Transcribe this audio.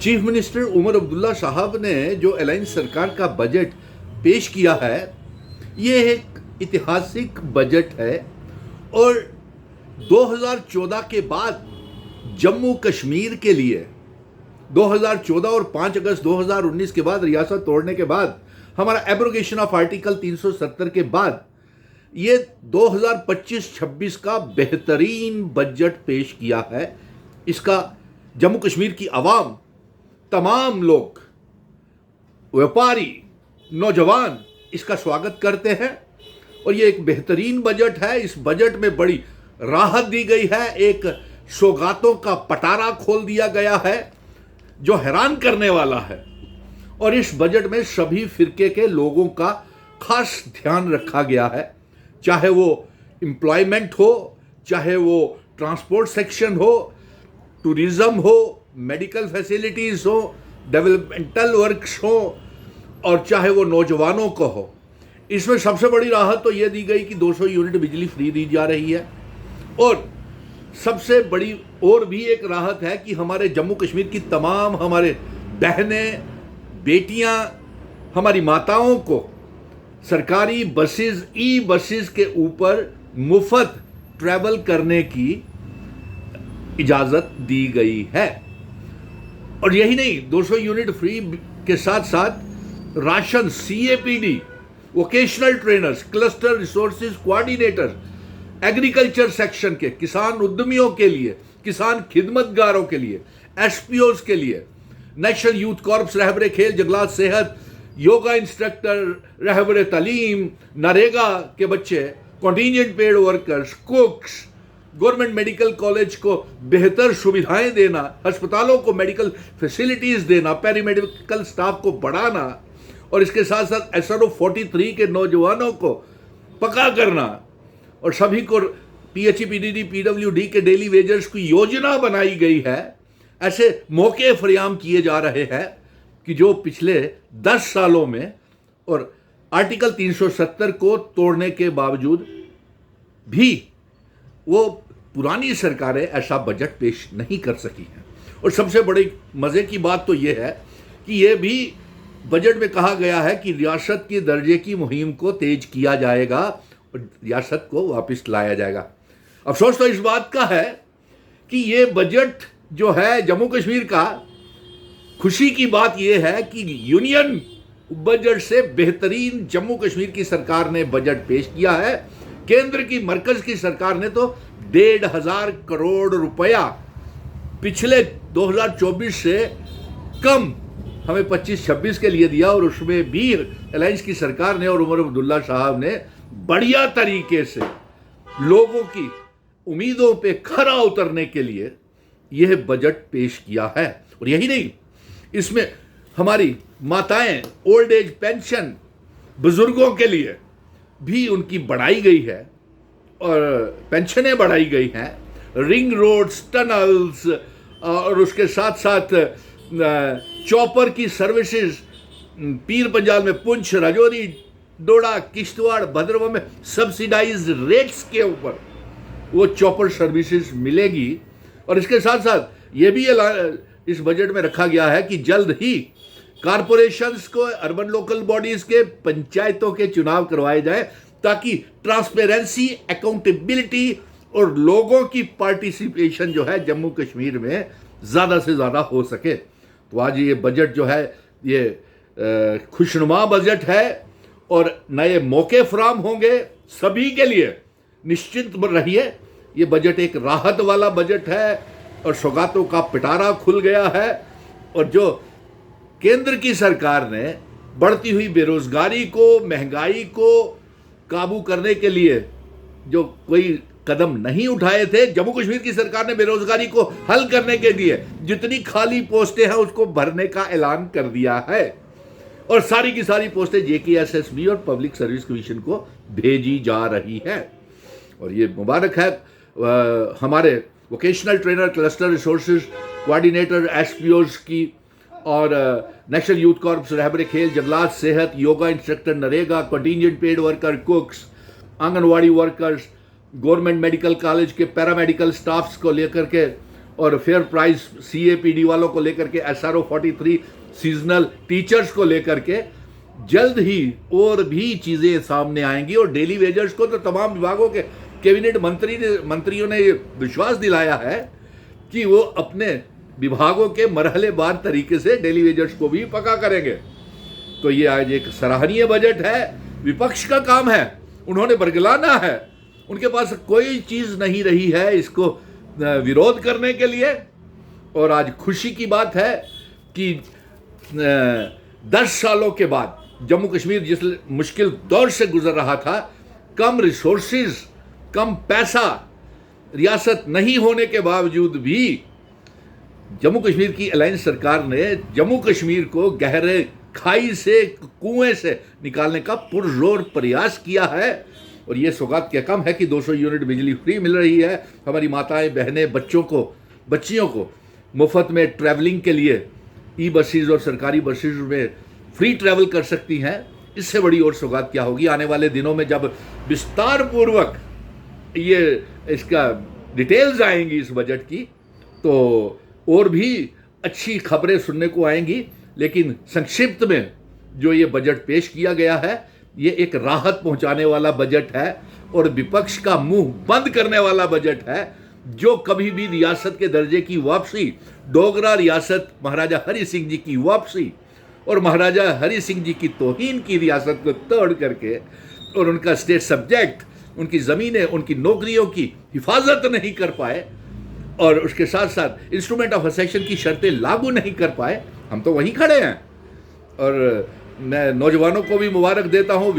Chief minister Omar Abdullah साहब ने जो अलायंस सरकार का बजट पेश किया है, ये एक ऐतिहासिक बजट है और 2014 के बाद जम्मू कश्मीर के लिए 2014 और 5 अगस्त 2019 के बाद रियासत तोड़ने के बाद हमारा एब्रोगेशन ऑफ आर्टिकल 370 के बाद ये 2025-26 का बेहतरीन बजट पेश किया है। इसका जम्मू कश्मीर की आवाम, तमाम लोग, व्यापारी, नौजवान इसका स्वागत करते हैं और ये एक बेहतरीन बजट है। इस बजट में बड़ी राहत दी गई है, एक सौगातों का पटारा खोल दिया गया है जो हैरान करने वाला है और इस बजट में सभी फिरके के लोगों का खास ध्यान रखा गया है, चाहे वो एम्प्लॉयमेंट हो, चाहे वो ट्रांसपोर्ट सेक्शन हो, टूरिज्म हो, मेडिकल फैसिलिटीज़ हो, डेवलपमेंटल वर्क्स हो और चाहे वो नौजवानों को हो। इसमें सबसे बड़ी राहत तो ये दी गई कि 200 यूनिट बिजली फ्री दी जा रही है और सबसे बड़ी और भी एक राहत है कि हमारे जम्मू कश्मीर की तमाम हमारे बहनें, बेटियां, हमारी माताओं को सरकारी बसेस, ई बसेस के ऊपर मुफ्त ट्रैवल करने की इजाज़त दी गई है। और यही नहीं, 200 यूनिट फ्री के साथ साथ ration, CAPD, vocational trainers, cluster resources coordinator, agriculture section के किसान उद्यमियों के लिए, किसान खिदमतगारों के लिए, SPOs के लिए, नेशनल यूथ कॉर्प्स, रहबरे खेल, जंगलात, सेहत, योगा इंस्ट्रक्टर, रहबरे तालीम, नरेगा के बच्चे, contingent paid workers, कुक्स, government medical college को बेहतर सुविधाएं देना, अस्पतालों को मेडिकल फैसिलिटीज़ देना, पैरामेडिकल स्टाफ को बढ़ाना और इसके साथ साथ SRO 43 के नौजवानों को पक्का करना और सभी को PHE, PDD, PWD के डेली वेजर्स की योजना बनाई गई है। ऐसे मौके फरियाम किए जा रहे हैं कि जो पिछले 10 सालों में और आर्टिकल 370 को तोड़ने के बावजूद भी वो पुरानी सरकारें ऐसा बजट पेश नहीं कर सकी हैं। और सबसे बड़ी मज़े की बात तो ये है कि ये भी बजट में कहा गया है कि रियासत के दर्जे की मुहिम को तेज किया जाएगा और रियासत को वापस लाया जाएगा। अफसोस तो इस बात का है कि ये बजट जो है जम्मू कश्मीर का, खुशी की बात यह है कि यूनियन बजट से बेहतरीन जम्मू कश्मीर की सरकार ने बजट पेश किया है। केंद्र की, मरकज की सरकार ने तो 1,500 करोड़ रुपया पिछले 2024 से कम हमें 25-26 के लिए दिया और उसमें भी अलायंस की सरकार ने और उमर अब्दुल्ला साहब ने बढ़िया तरीके से लोगों की उम्मीदों पे खरा उतरने के लिए यह बजट पेश किया है। और यही नहीं, इसमें हमारी माताएं, ओल्ड एज पेंशन, बुजुर्गों के लिए भी उनकी बढ़ाई गई है और पेंशनें बढ़ाई गई हैं, रिंग रोड्स, टनल्स और उसके साथ साथ चॉपर की सर्विसेज पीर पंजाल में, पुंछ, राजौरी, डोडा, किश्तवाड़, भद्रवाह में सब्सिडाइज रेट्स के ऊपर वो चॉपर सर्विसेज मिलेगी। और इसके साथ साथ ये भी इस बजट में रखा गया है कि जल्द ही कारपोरेशंस को, अर्बन लोकल बॉडीज के, पंचायतों के चुनाव करवाए जाए ताकि ट्रांसपेरेंसी, अकाउंटेबिलिटी और लोगों की पार्टिसिपेशन जो है जम्मू कश्मीर में ज़्यादा से ज़्यादा हो सके। तो आज ये बजट जो है ये खुशनुमा बजट है और नए मौके फराम होंगे सभी के लिए। निश्चिंत रहिए, ये बजट एक राहत वाला बजट है और सौगातों का पिटारा खुल गया है। और जो केंद्र की सरकार ने बढ़ती हुई बेरोजगारी को, महंगाई को काबू करने के लिए जो कोई कदम नहीं उठाए थे, जम्मू कश्मीर की सरकार ने बेरोजगारी को हल करने के लिए जितनी खाली पोस्टें हैं उसको भरने का ऐलान कर दिया है और सारी की सारी पोस्टें JKSSB और पब्लिक सर्विस कमीशन को भेजी जा रही हैं। और ये मुबारक है हमारे vocational trainer, cluster resources coordinator, SPOs की और नेशनल यूथ कॉर्प्स, रहबरे खेल, जंगलात, सेहत, yoga instructor, NREGA, contingent paid worker, कुक्स, anganwadi workers, government medical college के पैरामेडिकल स्टाफ्स को लेकर के और फेयर प्राइस CAPD वालों को लेकर के, SRO 43 सीजनल टीचर्स को लेकर के जल्द ही और भी चीज़ें सामने आएंगी। और डेली वेजर्स को तो तमाम विभागों के कैबिनेट मंत्रियों ने विश्वास दिलाया है कि वो अपने विभागों के मरहलेवार तरीके से डेली वेजर्स को भी पक्का करेंगे। तो ये आज एक सराहनीय बजट है। विपक्ष का काम है, उन्होंने बरगलाना है, उनके पास कोई चीज़ नहीं रही है इसको विरोध करने के लिए। और आज खुशी की बात है कि 10 सालों के बाद जम्मू कश्मीर जिस मुश्किल दौर से गुजर रहा था, कम रिसोर्सेज, कम पैसा, रियासत नहीं होने के बावजूद भी जम्मू कश्मीर की अलायंस सरकार ने जम्मू कश्मीर को गहरे खाई से, कुएं से निकालने का पुरजोर प्रयास किया है। और ये सौगात क्या कम है कि 200 यूनिट बिजली फ्री मिल रही है। हमारी माताएं, बहनें, बच्चियों को मुफ्त में ट्रैवलिंग के लिए बसेस और सरकारी बसेस में फ्री ट्रैवल कर सकती हैं। इससे बड़ी और सौगात क्या होगी। आने वाले दिनों में जब विस्तार पूर्वक ये इसका डिटेल्स आएंगी इस बजट की, तो और भी अच्छी खबरें सुनने को आएंगी। लेकिन संक्षिप्त में जो ये बजट पेश किया गया है, ये एक राहत पहुंचाने वाला बजट है और विपक्ष का मुंह बंद करने वाला बजट है, जो कभी भी रियासत के दर्जे की वापसी, डोगरा रियासत, महाराजा हरि सिंह जी की वापसी और महाराजा हरि सिंह जी की तौहीन की रियासत को तोड़ करके और उनका स्टेट सब्जेक्ट, उनकी ज़मीनें, उनकी नौकरियों की हिफाजत नहीं कर पाए और उसके साथ साथ इंस्ट्रूमेंट ऑफ असेशन की शर्तें लागू नहीं कर पाए, हम तो वहीं खड़े हैं। और मैं नौजवानों को भी मुबारक देता हूँ,